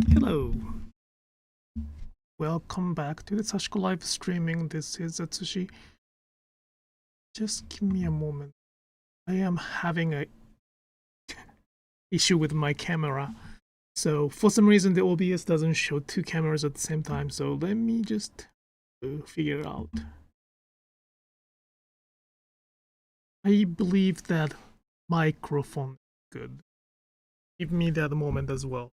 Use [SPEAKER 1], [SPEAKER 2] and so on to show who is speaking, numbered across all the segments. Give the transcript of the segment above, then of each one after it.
[SPEAKER 1] Hello, welcome back to the Sashiko Live Streaming. This is Atsushi. Just give me a moment. I am having a issue with my camera. So for some reason the OBS doesn't show two cameras at the same time. So let me just figure it out. I believe that microphone is good. Give me that moment as well.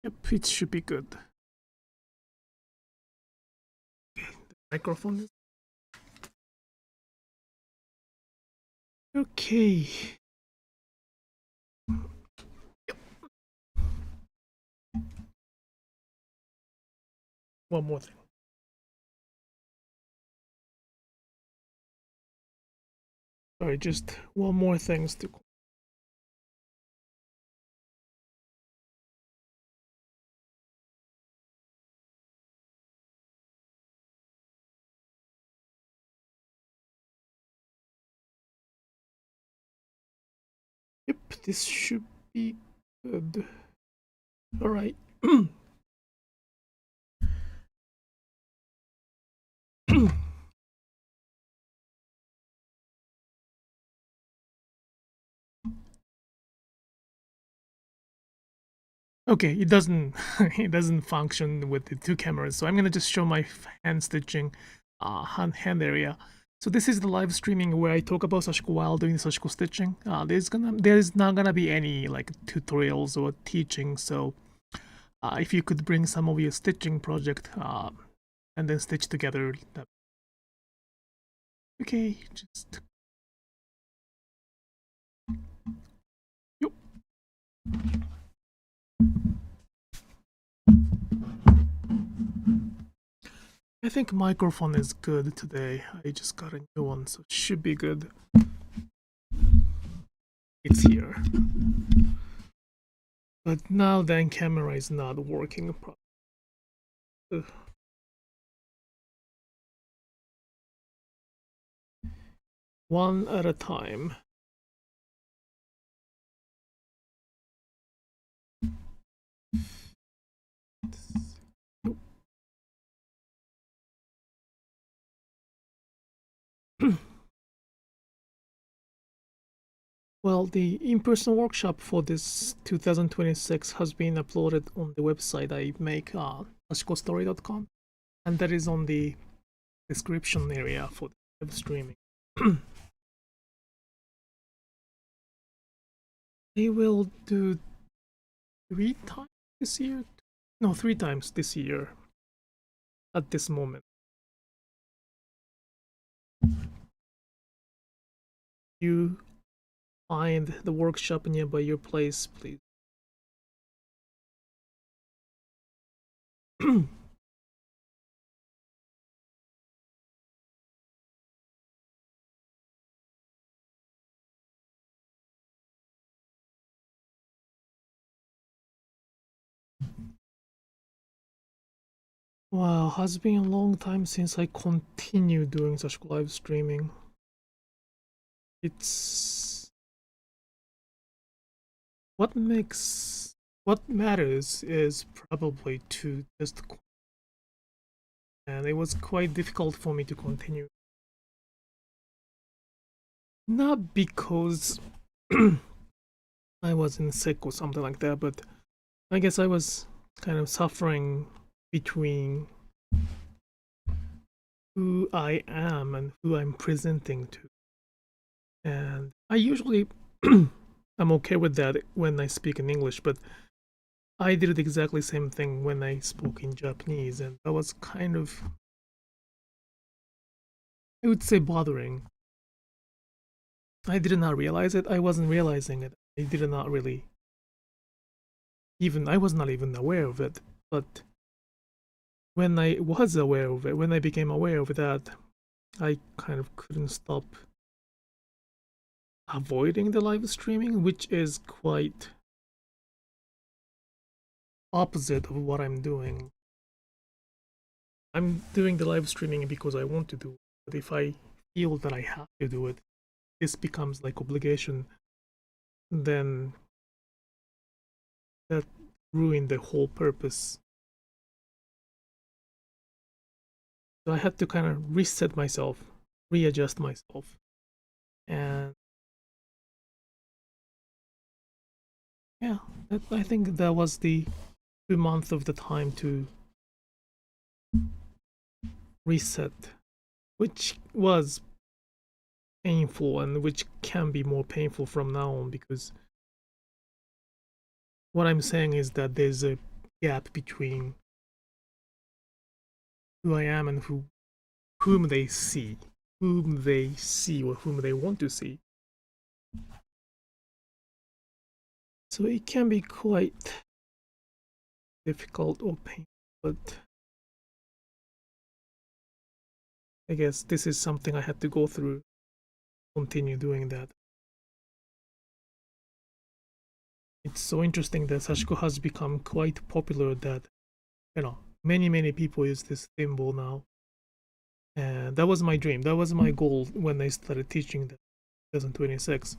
[SPEAKER 1] Yep, it should be good. Okay, the microphone is okay. Yep. One more thing. Sorry, just one more thing to. Yep, this should be good. All right. Okay, it doesn't it doesn't function with the two cameras, so I'm gonna just show my hand stitching hand area. So this is the live streaming where I talk about Sashiko while doing Sashiko stitching. There's not gonna be any like tutorials or teaching, so if you could bring some of your stitching project and then stitch together. Okay, just yep. I think microphone is good today. I just got a new one, so it should be good. It's here. But now then camera is not working properly. One at a time. Well, the in-person workshop for this 2026 has been uploaded on the website I make, sashikostory.com, and that is on the description area for the live streaming. I will do 3 times this year? No, 3 times this year at this moment. You find the workshop nearby your place, please. Wow, has been a long time since I continued doing such live streaming. It's what matters is probably to just, and it was quite difficult for me to continue. Not because I wasn't sick or something like that, but I guess I was kind of suffering between who I am and who I'm presenting to. And I usually I'm okay with that when I speak in English, but I did the exactly same thing when I spoke in Japanese, and that was kind of, I would say, bothering. I did not realize it. I wasn't realizing it. I did not really I was not even aware of it. But when I was aware of it, when I became aware of that, I kind of couldn't stop avoiding the live streaming, which is quite opposite of what I'm doing. I'm doing the live streaming because I want to do it, but if I feel that I have to do it, this becomes like obligation, then that ruined the whole purpose. So I had to kind of reset myself, readjust myself, and yeah, I think that was the 2 months of the time to reset, which was painful and which can be more painful from now on, because what I'm saying is that there's a gap between who I am and whom they see or whom they want to see. So it can be quite difficult or painful, but I guess this is something I had to go through, continue doing that. It's so interesting that Sashiko has become quite popular, that, you know, many people use this thimble now. And that was my dream. That was my goal when I started teaching that 2026.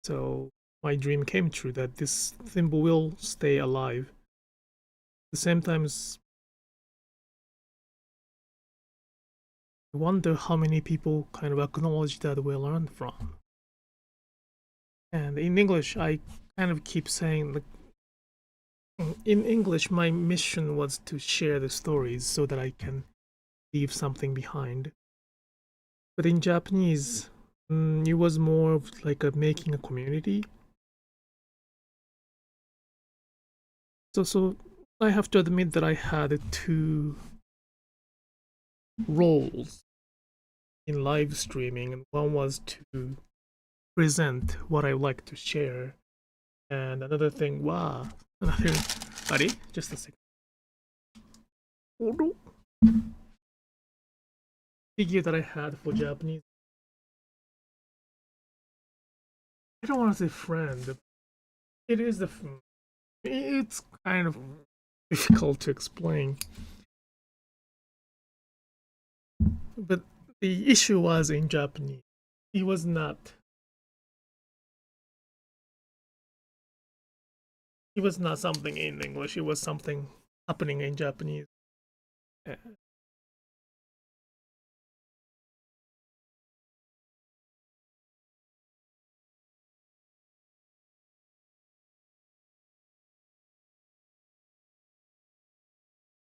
[SPEAKER 1] So my dream came true, that this thimble will stay alive. At the same time, I wonder how many people kind of acknowledge that we learned from. And in English, I kind of keep saying, like, in English, my mission was to share the stories so that I can leave something behind. But in Japanese, it was more of like making a community. So I have to admit that I had 2 roles in live streaming, and one was to present what I like to share, and another thing, buddy, just a second. Figure that I had for Japanese. I don't want to say friend. It is it's kind of difficult to explain. But the issue was in Japanese. It was not something in English. It was something happening in Japanese.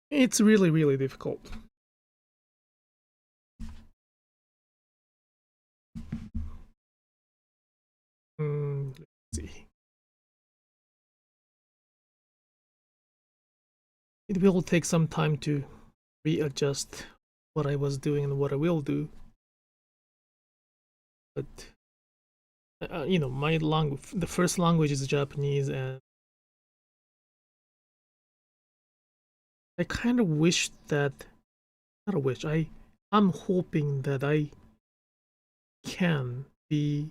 [SPEAKER 1] It's really difficult. Let's see. It will take some time to readjust what I was doing and what I will do. But you know, my language, the first language is Japanese, and I kind of wish that, not a wish, I'm hoping that I can be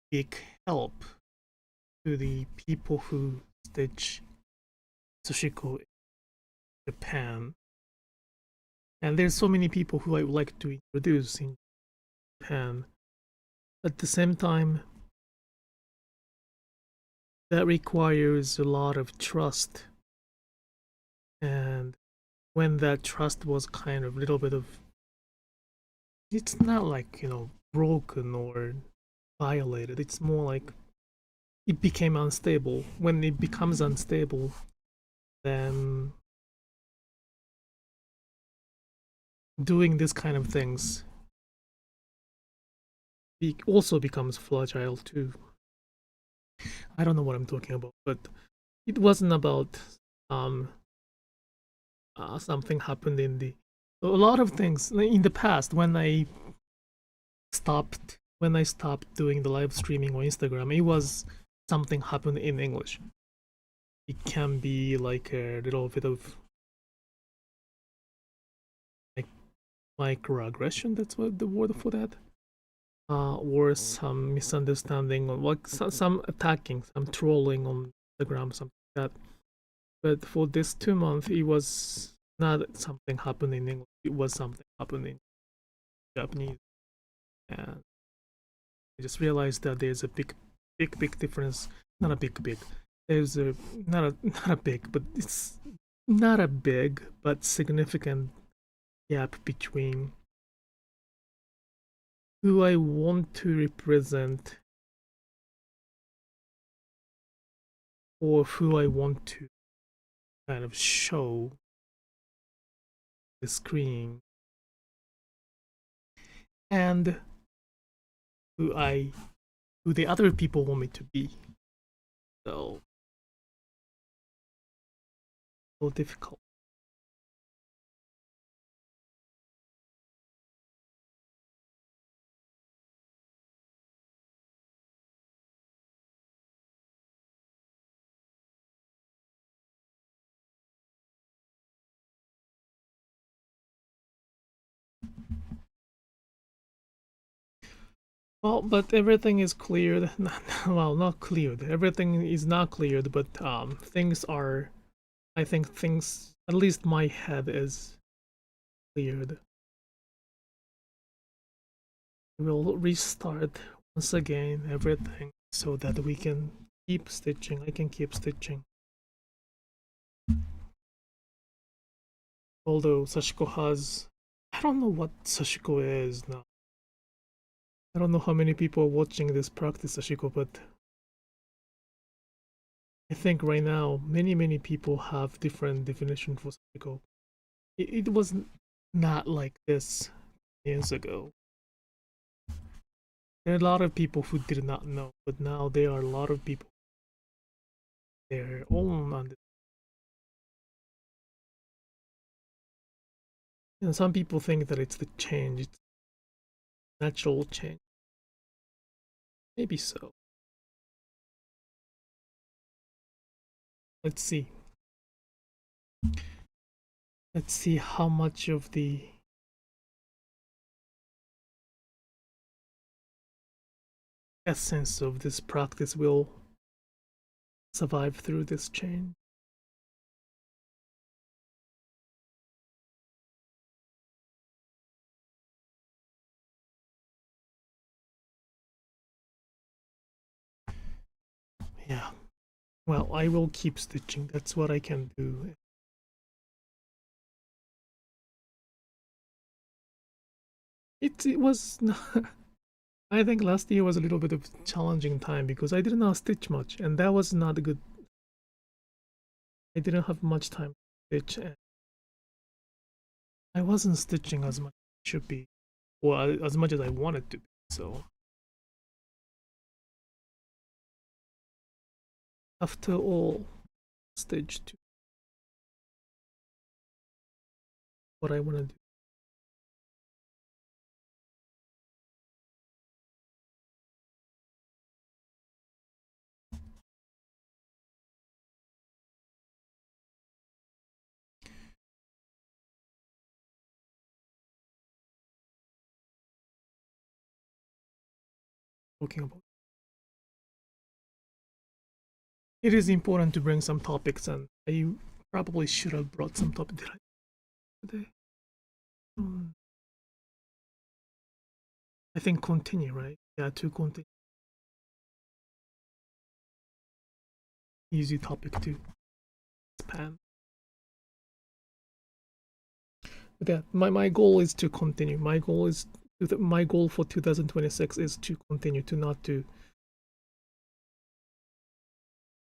[SPEAKER 1] big help to the people who stitch Sashiko in Japan. And there's so many people who I would like to introduce in Japan. At the same time, that requires a lot of trust. And when that trust was kind of a little bit of, it's not like, you know, broken or violated, it's more like it became unstable. When it becomes unstable, then doing this kind of things also becomes fragile too. I don't know what I'm talking about, but it wasn't about something happened in a lot of things in the past. When I stopped doing the live streaming on Instagram, it was something happened in English. It can be like a little bit of like microaggression, that's what the word for that, or some misunderstanding, or like some attacking, some trolling on Instagram, something like that. But for this 2 months, it was not something happened in English. It was something happening in Japanese, and I just realized that there's a big difference. Not a big. There's a not a big, but it's not a big but significant gap between who I want to represent or who I want to kind of show the screen and who the other people want me to be. So difficult. Well, but everything is cleared. Well, not cleared. Everything is not cleared, but things are. I think things. At least my head is cleared. We'll restart once again everything so that we can keep stitching. I can keep stitching. Although Sashiko has. I don't know what Sashiko is now. I don't know how many people are watching this practice Sashiko, but I think right now many people have different definition for Sashiko. It was not like this years ago. There are a lot of people who did not know, but now there are a lot of people. They're all on this. You know, some people think that it's the change, it's natural change. Maybe so. Let's see. Let's see how much of the essence of this practice will survive through this change. Yeah. Well, I will keep stitching. That's what I can do. It was not, I think last year was a little bit of a challenging time because I did not stitch much, and that was not good. I didn't have much time to stitch, and I wasn't stitching as much as I should be, or as much as I wanted to be. So after all, stage 2, what I want to do. Talking about. It is important to bring some topics, and I probably should have brought some topic. Did I today? I think continue, right? Yeah, to continue. Easy topic to expand. But yeah, my goal is to continue. My goal for 2026 is to continue, to not to.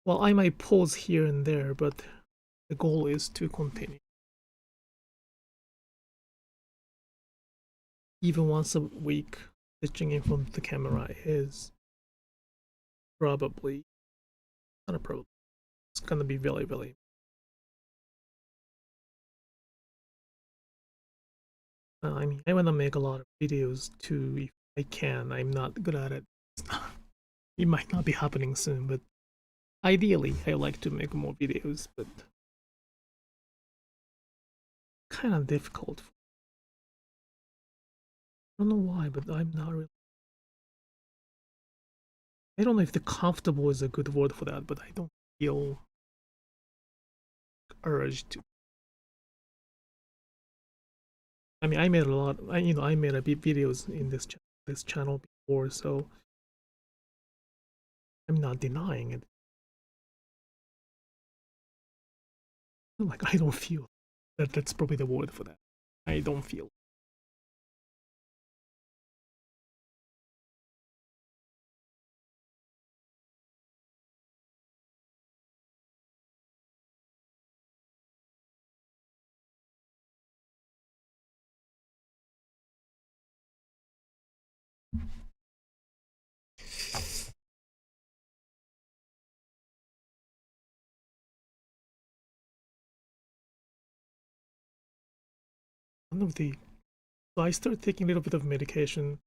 [SPEAKER 1] Well, I might pause here and there, but the goal is to continue. Even once a week, stitching in front of the camera is probably not a problem. It's gonna be very. I mean, I wanna make a lot of videos too if I can. I'm not good at it. It might not be happening soon, but ideally, I like to make more videos, but kind of difficult. I don't know why, but I'm not really. I don't know if the comfortable is a good word for that, but I don't feel urge to. I mean, I made a lot. I made a bit videos in this channel before, so I'm not denying it. Like, I don't feel that. That's probably the word for that. I don't feel. One of the So I started taking a little bit of medication.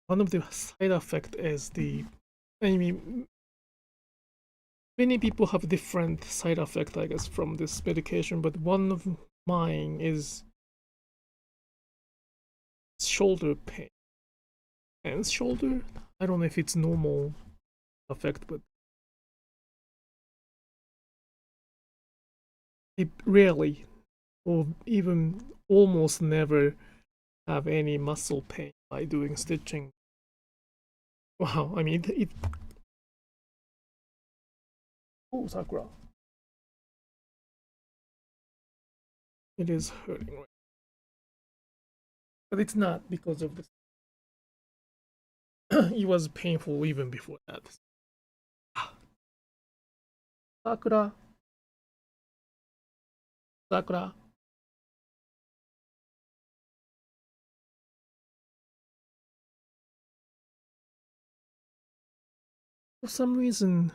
[SPEAKER 1] One of the side effect is I mean, many people have different side effect, I guess, from this medication, but one of mine is shoulder pain. And shoulder, I don't know if it's normal effect, but it rarely, or even almost never, have any muscle pain by doing stitching. Wow, I mean, oh, Sakura. It is hurting, right? But it's not because of this. It was painful even before that. Sakura. Sakura. For some reason,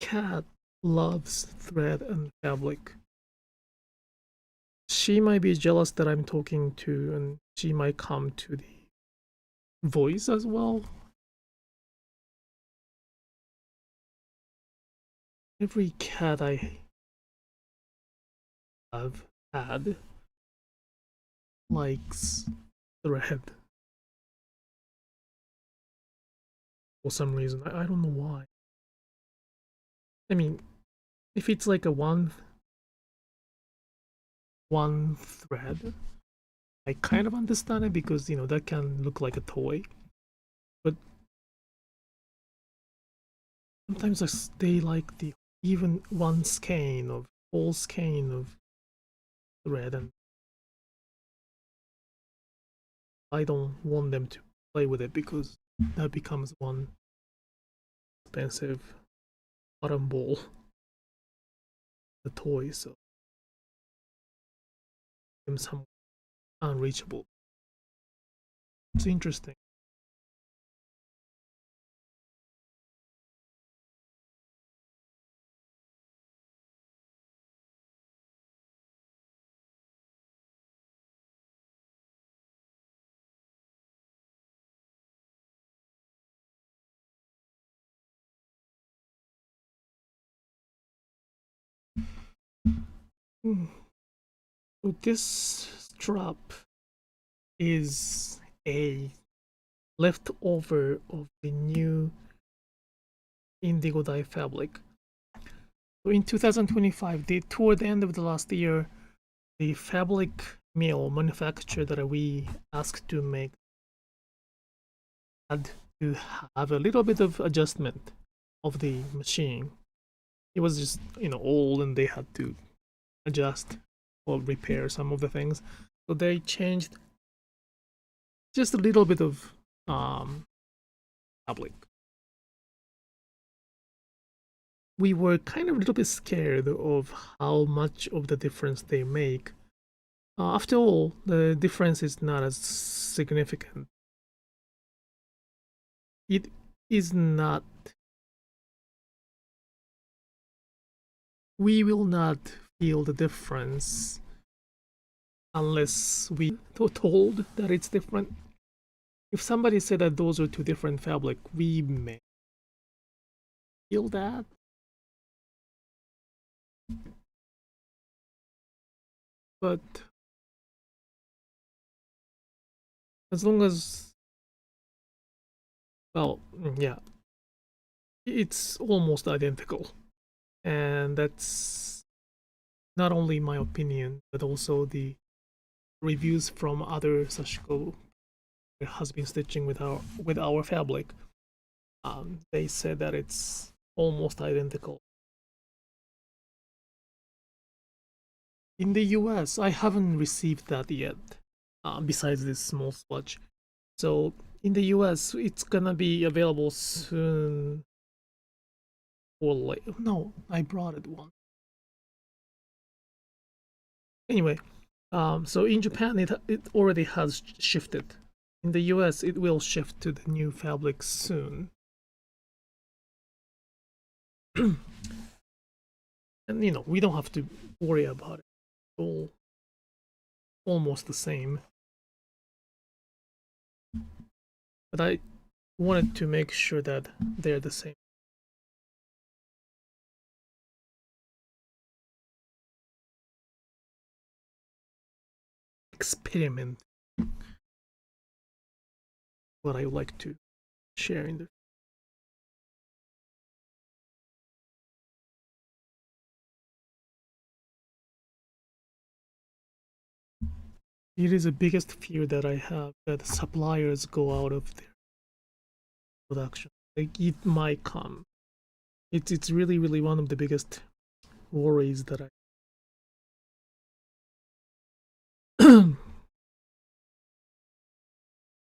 [SPEAKER 1] cat loves thread and fabric. She might be jealous that I'm talking to, and she might come to the voice as well. Every cat I have had likes thread. For some reason. I don't know why. I mean, if it's like a one thread, I kind of understand it because that can look like a toy. But sometimes they like the even one skein of whole skein of thread, and I don't want them to play with it because that becomes one expensive bottom ball, the toy, so them some unreachable. It's interesting. So this strap is a leftover of the new indigo dye fabric. So in 2025, toward the end of the last year, the fabric mill manufacturer that we asked to make had to have a little bit of adjustment of the machine. It was just old, and they had to adjust or repair some of the things. So they changed just a little bit of fabric. We were kind of a little bit scared of how much of the difference they make. After all, the difference is not as significant. It is not. We will not feel the difference unless we told that it's different. If somebody said that those are two different fabric, we may feel that. But as long as, well, yeah, it's almost identical. And that's not only my opinion, but also the reviews from other Sashiko that has been stitching with our fabric. They said that it's almost identical. In the US, I haven't received that yet, besides this small swatch. So in the US, it's gonna be available soon. Or late. No, I brought it one. Anyway, so in Japan, it already has shifted. In the US, it will shift to the new fabric soon. And we don't have to worry about it. It's all almost the same. But I wanted to make sure that they're the same. Experiment. What I would like to share in the It is the biggest fear that I have, that suppliers go out of their production. Like, it might come. It's really, really one of the biggest worries that I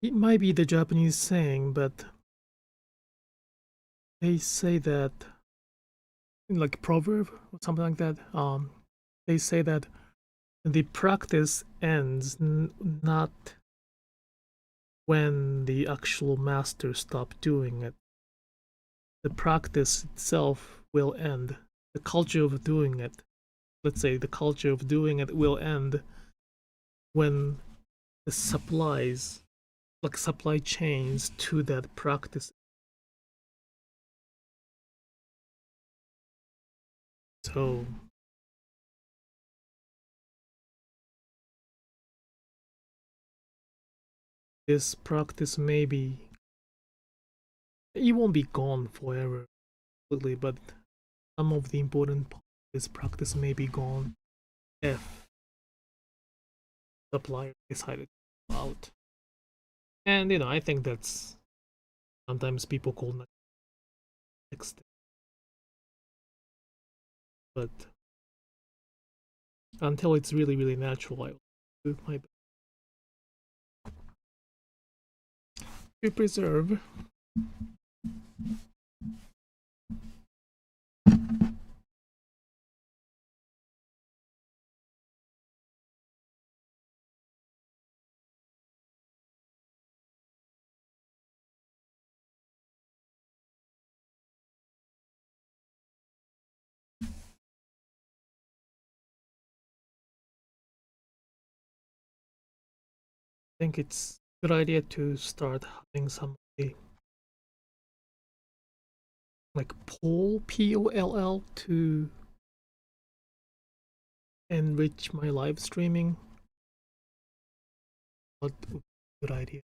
[SPEAKER 1] it might be the Japanese saying, but they say that, like proverb or something like that, they say that the practice ends not when the actual master stops doing it. The practice itself will end. The culture of doing it, let's say the culture of doing it will end when the supplies, like supply chains to that practice. So this practice maybe it won't be gone forever completely, but some of the important part of this practice may be gone if supplier decided to go out. And I think that's sometimes people call next, but until it's really, really natural, I will do my best to preserve. I think it's a good idea to start having some like POLL to enrich my live streaming. What would be a good idea?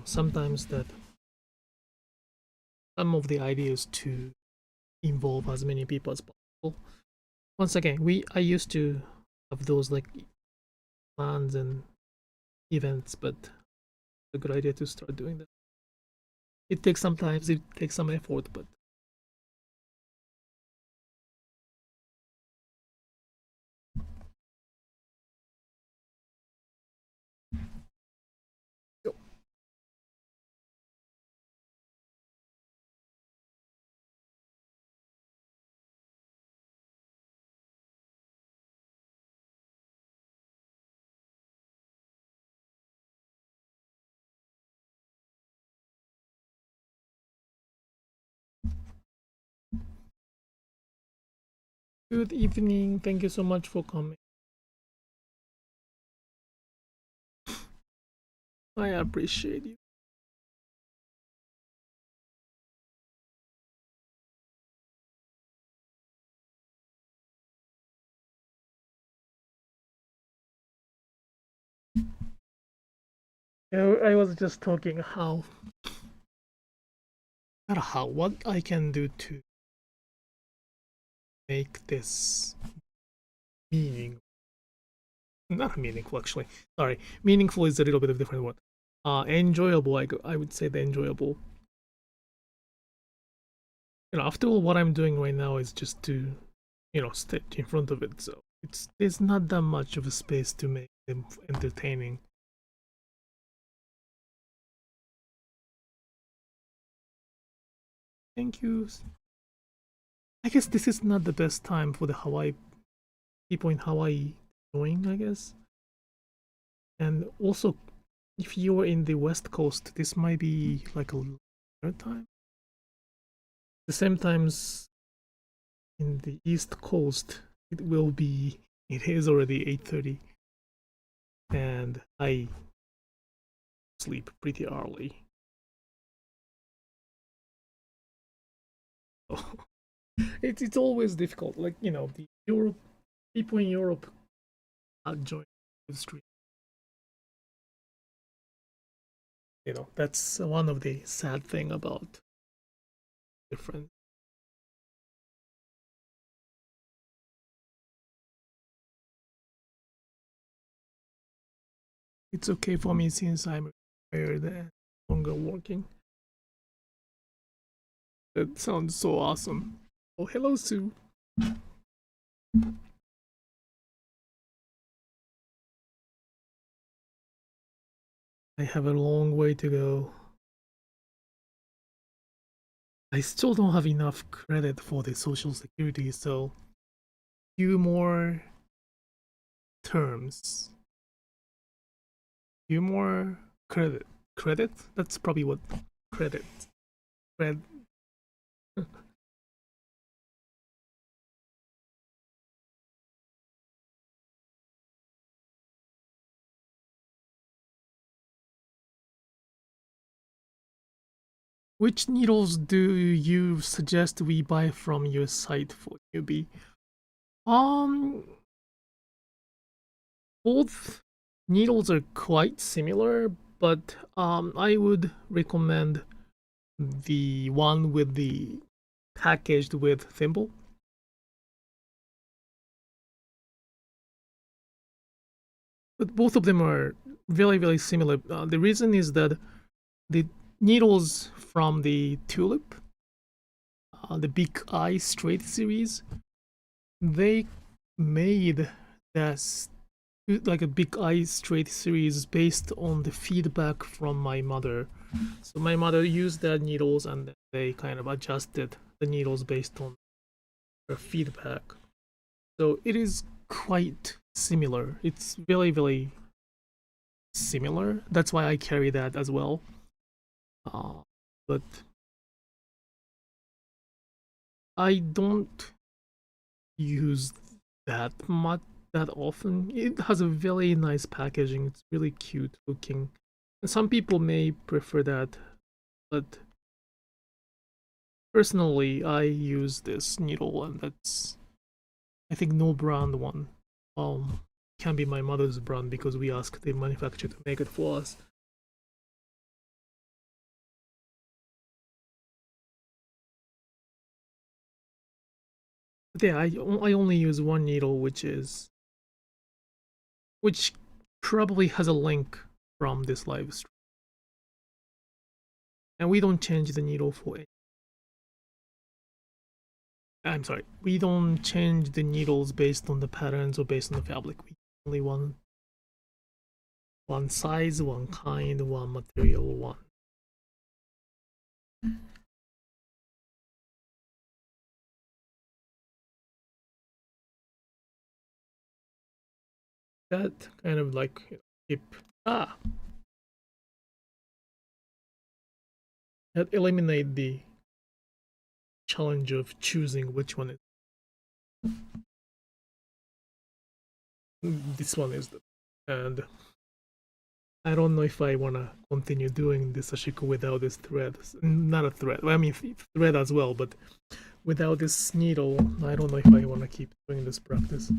[SPEAKER 1] Sometimes that some of the ideas to involve as many people as possible. Once again, I used to have those like plans and events, but it's a good idea to start doing that. It takes some time, it takes some effort, but good evening. Thank you so much for coming. I appreciate you. I was just talking what I can do to make this not meaningful actually. Sorry, meaningful is a little bit of a different word. Enjoyable, I would say the enjoyable. After all, what I'm doing right now is just to, stitch in front of it, so there's not that much of a space to make them entertaining. Thank you. I guess this is not the best time for the Hawaii people in Hawaii join, I guess. And also, if you're in the West Coast, this might be like a later time. The same times in the East Coast, it is already 8:30, and I sleep pretty early. It's always difficult. Like, the people in Europe are joining the stream. That's one of the sad thing about different. It's okay for me since I'm retired and longer working. That sounds so awesome. Oh, hello, Sue. I have a long way to go. I still don't have enough credit for the Social Security, so few more terms. Few more credit. Credit? That's probably what credit. Which needles do you suggest we buy from your site for newbie? Both needles are quite similar, but I would recommend the one with the packaged with thimble. But both of them are very, very similar. The reason is that the needles from the tulip, the Big Eye Straight series, they made this like a Big Eye Straight series based on the feedback from my mother. So my mother used their needles and they kind of adjusted the needles based on her feedback. So it is quite similar. It's very, very similar. That's why I carry that as well. But I don't use that often. It has a very nice packaging. It's really cute looking. And some people may prefer that, but personally I use this needle, and that's, I think, no brand one. Can be my mother's brand because we asked the manufacturer to make it for us. But yeah, I only use one needle, which probably has a link from this live stream. And we don't change the needle for it. I'm sorry, we don't change the needles based on the patterns or based on the fabric. We only one size, one kind, one material, one. That kind of like that eliminate the challenge of choosing which one is. This one is and I don't know if I want to continue doing this Sashiko without this thread. Not a thread, I mean thread as well, but without this needle, I don't know if I want to keep doing this practice.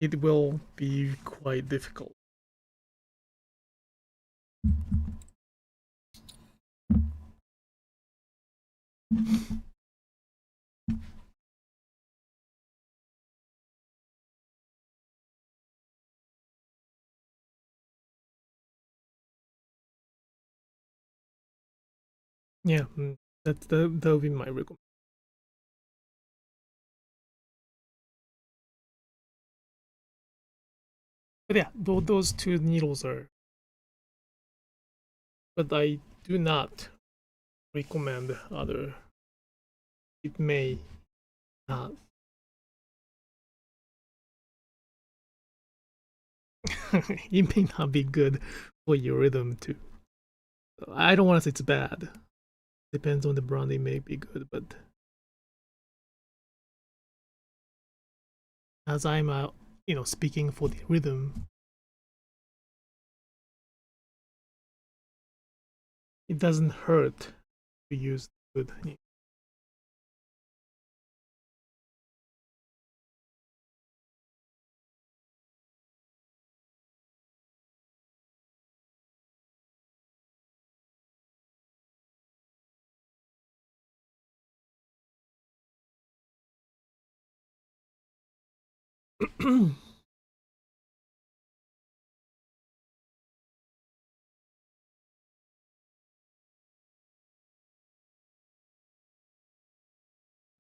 [SPEAKER 1] It will be quite difficult. Yeah, that would be my recommendation. But yeah, those two needles are. But I do not recommend other. It may not. It may not be good for your rhythm too. I don't want to say it's bad. Depends on the brand. It may be good, but as I'm speaking for the rhythm, it doesn't hurt to use good. I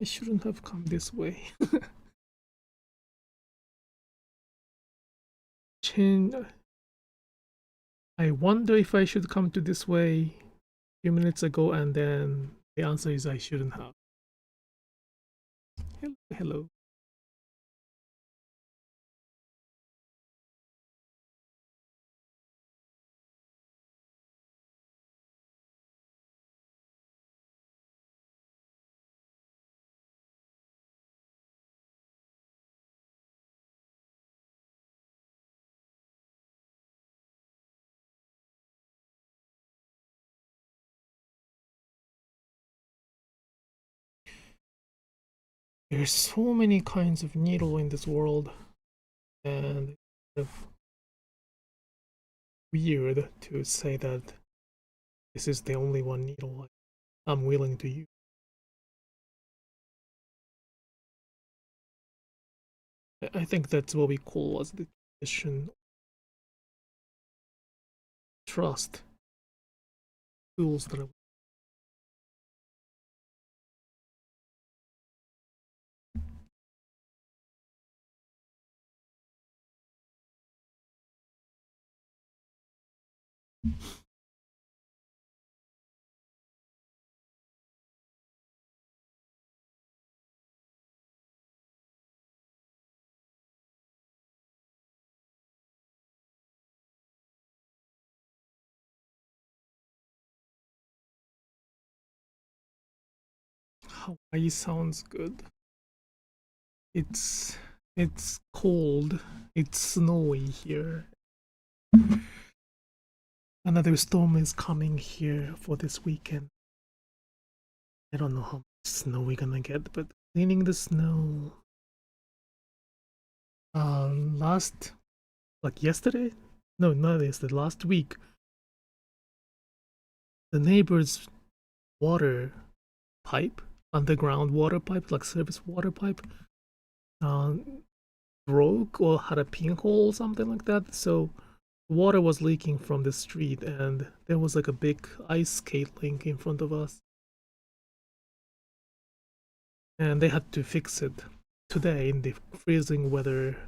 [SPEAKER 1] shouldn't have come this way. Change. I wonder if I should come to this way a few minutes ago, and then the answer is I shouldn't have. Hello, hello. There's so many kinds of needle in this world, and it's weird to say that this is the only one needle I'm willing to use. I think that's what we call as the tradition trust tools that are. Hawaii sounds good. It's it's cold. It's snowy here. Another storm is coming here for this weekend. I don't know how much snow we're gonna get, but cleaning the snow. Last like yesterday? No, not yesterday. Last week, the neighbor's water pipe, underground water pipe, like service water pipe, uh, broke or had a pinhole or something like that. So water was leaking from the street, and there was like a big ice skate rink in front of us, and they had to fix it today in the freezing weather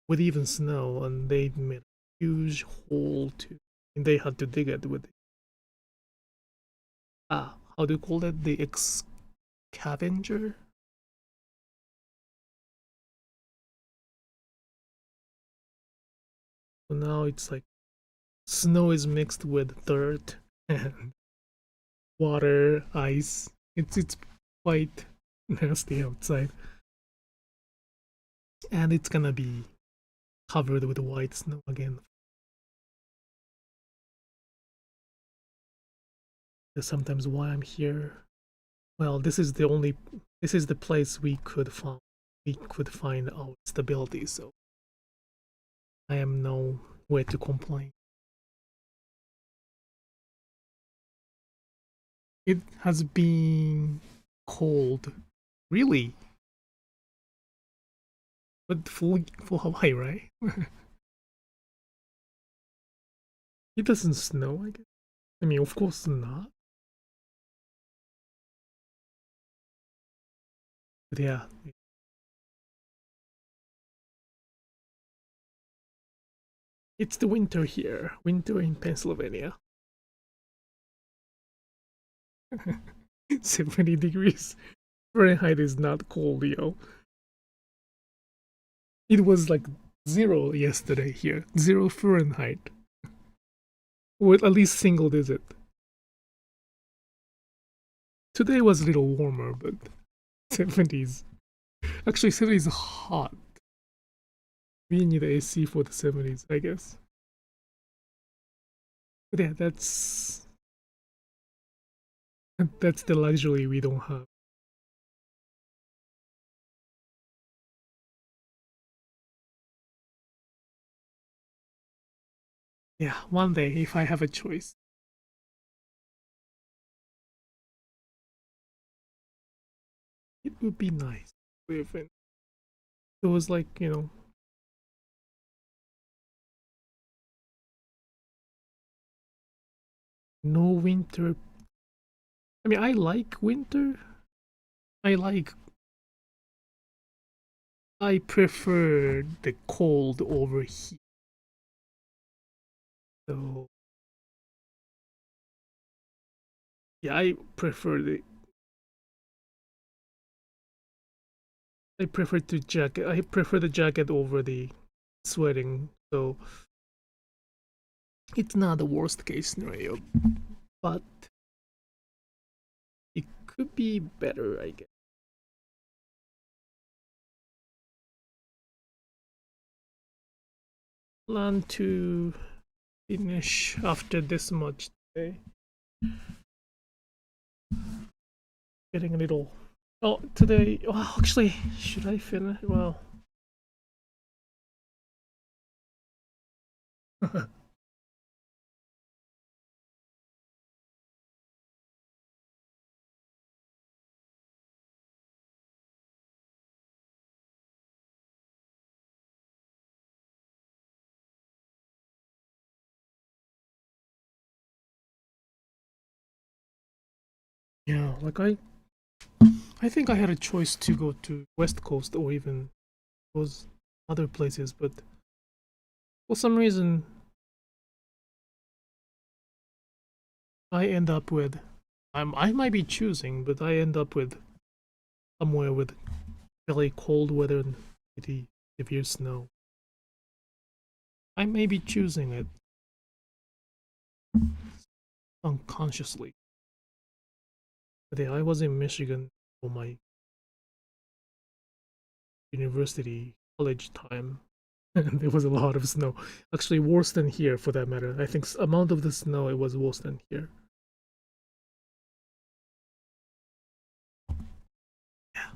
[SPEAKER 1] with even snow, and they made a huge hole too, and they had to dig it with how do you call it, the excavator. So now it's like snow is mixed with dirt and water, ice. It's quite nasty outside, and it's gonna be covered with white snow again. That's sometimes why I'm here. Well, this is the place we could find our stability. So I am nowhere to complain. It has been cold, really, but for Hawaii, right? It doesn't snow, I guess. I mean, of course not. But yeah. It's the winter here. Winter in Pennsylvania. 70 degrees Fahrenheit is not cold, yo. It was like 0 yesterday here. 0 Fahrenheit. Or at least single digit. Today was a little warmer, but 70s. Actually, 70s hot. We need AC for the 70s, I guess. But yeah, that's the luxury we don't have. Yeah, one day if I have a choice. It would be nice if it was like, no winter. I mean, I like winter. I prefer the cold over heat. So yeah, I prefer the jacket. I prefer the jacket over the sweating. So it's not the worst case scenario, but it could be better, I guess. Plan to finish after this much today. Getting a little. Oh, today. Well, actually, should I finish? Well. Yeah, like I think I had a choice to go to West Coast or even those other places, but for some reason I end up with I might be choosing, but I end up with somewhere with really cold weather and pretty severe snow. I may be choosing it unconsciously. But yeah, I was in Michigan for my university college time, and there was a lot of snow. Actually, worse than here, for that matter. I think amount of the snow it was worse than here. Yeah.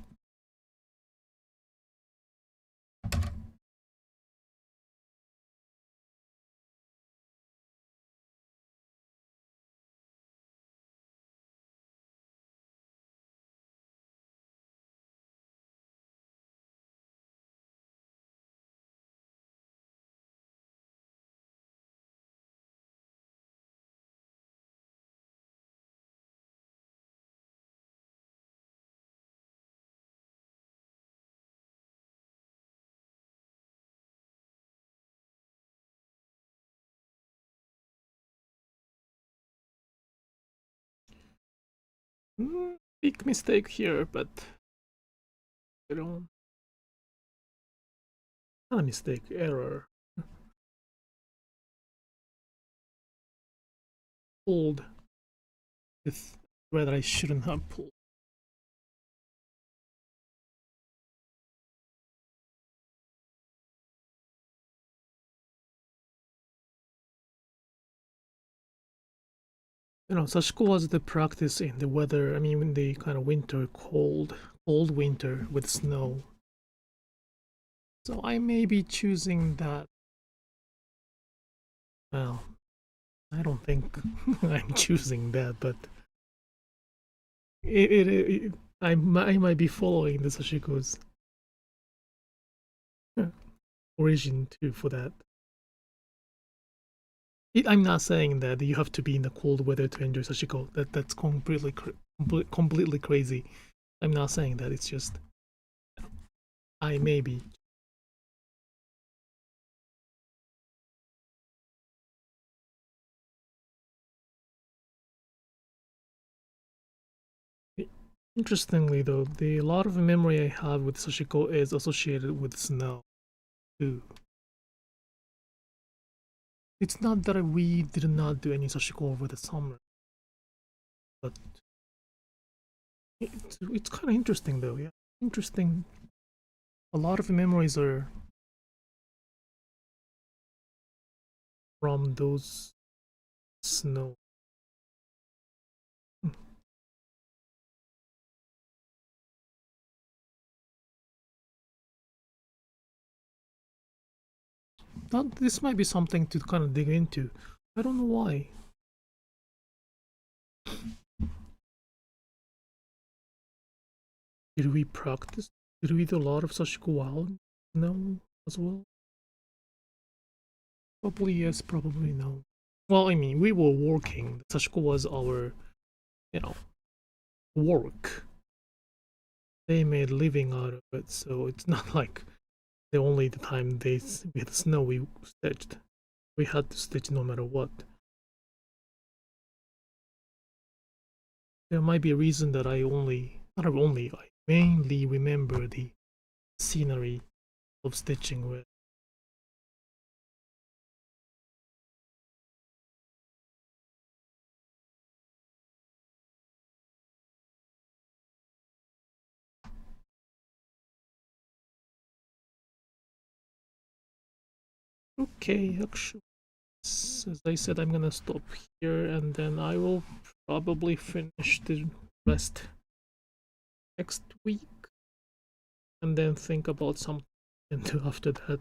[SPEAKER 1] Big mistake here, but you know, not a mistake, error. Pulled this thread I shouldn't have pulled. Sashiko was the practice in the weather. I mean, in the kind of winter, cold winter with snow. So I may be choosing that. Well, I don't think I'm choosing that, but I might be following the Sashiko's origin too for that. I'm not saying that you have to be in the cold weather to enjoy Sashiko. That's completely crazy. I'm not saying that. It's just I may be. Interestingly though, a lot of memory I have with Sashiko is associated with snow too. It's not that we did not do any Sashiko over the summer, but it's kind of interesting though. Yeah, interesting. A lot of memories are from those snow. This might be something to kind of dig into. I don't know why. Did we practice? Did we do a lot of Sashiko Wild? No, as well. Probably yes, probably no. Well, I mean, we were working. Sashiko was our, work. They made a living out of it, so it's not like the time we had snow we stitched. We had to stitch no matter what. There might be a reason that I mainly remember the scenery of stitching with. Okay, actually, as I said, I'm gonna stop here and then I will probably finish the rest next week and then think about something to do after that.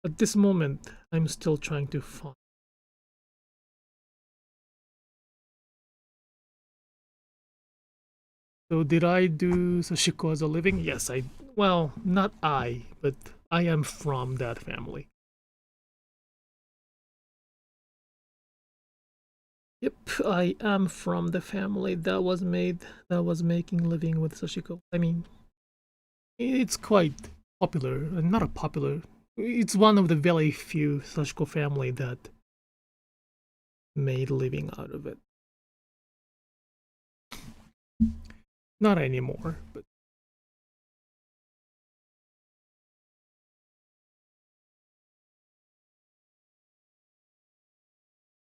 [SPEAKER 1] At this moment, I'm still trying to find. So did I do Sashiko as a living? Yes, well, not I, but I am from that family. Yep, I am from the family that was making living with Sashiko. I mean, it's quite popular, not a popular. It's one of the very few Sashiko family that made a living out of it. Not anymore, but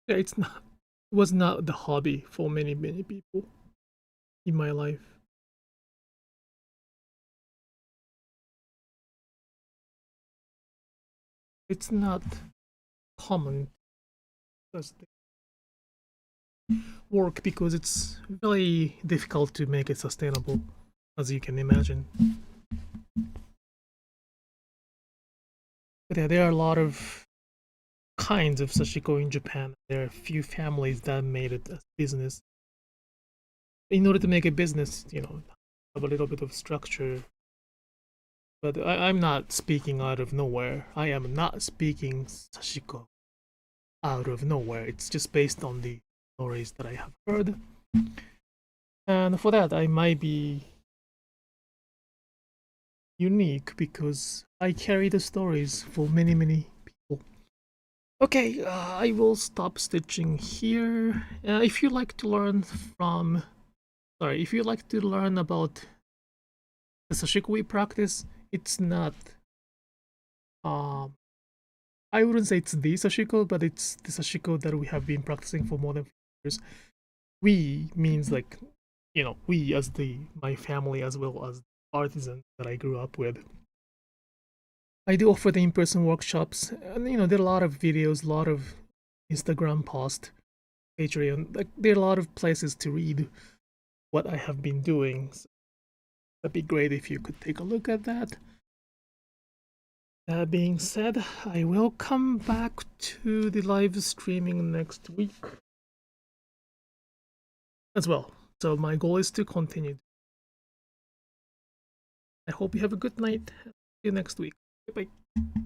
[SPEAKER 1] yeah, it was not the hobby for many people in my life. It's not common as work because it's very difficult to make it sustainable, as you can imagine. But yeah, there are a lot of kinds of sashiko in Japan. There are a few families that made it a business. In order to make a business, have a little bit of structure. But I'm not speaking out of nowhere. I am not speaking sashiko out of nowhere. It's just based on the stories that I have heard. And for that, I might be unique because I carry the stories for many people. Okay, I will stop stitching here. If you like to learn if you like to learn about the Sashiko we practice, it's not, I wouldn't say it's the Sashiko, but it's the Sashiko that we have been practicing for more than 5 years. We means like, we as my family as well as artisans that I grew up with. I do offer the in-person workshops, and there are a lot of videos, a lot of Instagram posts, Patreon. Like there are a lot of places to read what I have been doing. So that'd be great if you could take a look at that. That being said, I will come back to the live streaming next week as well. So my goal is to continue. I hope you have a good night. See you next week. Bye bye.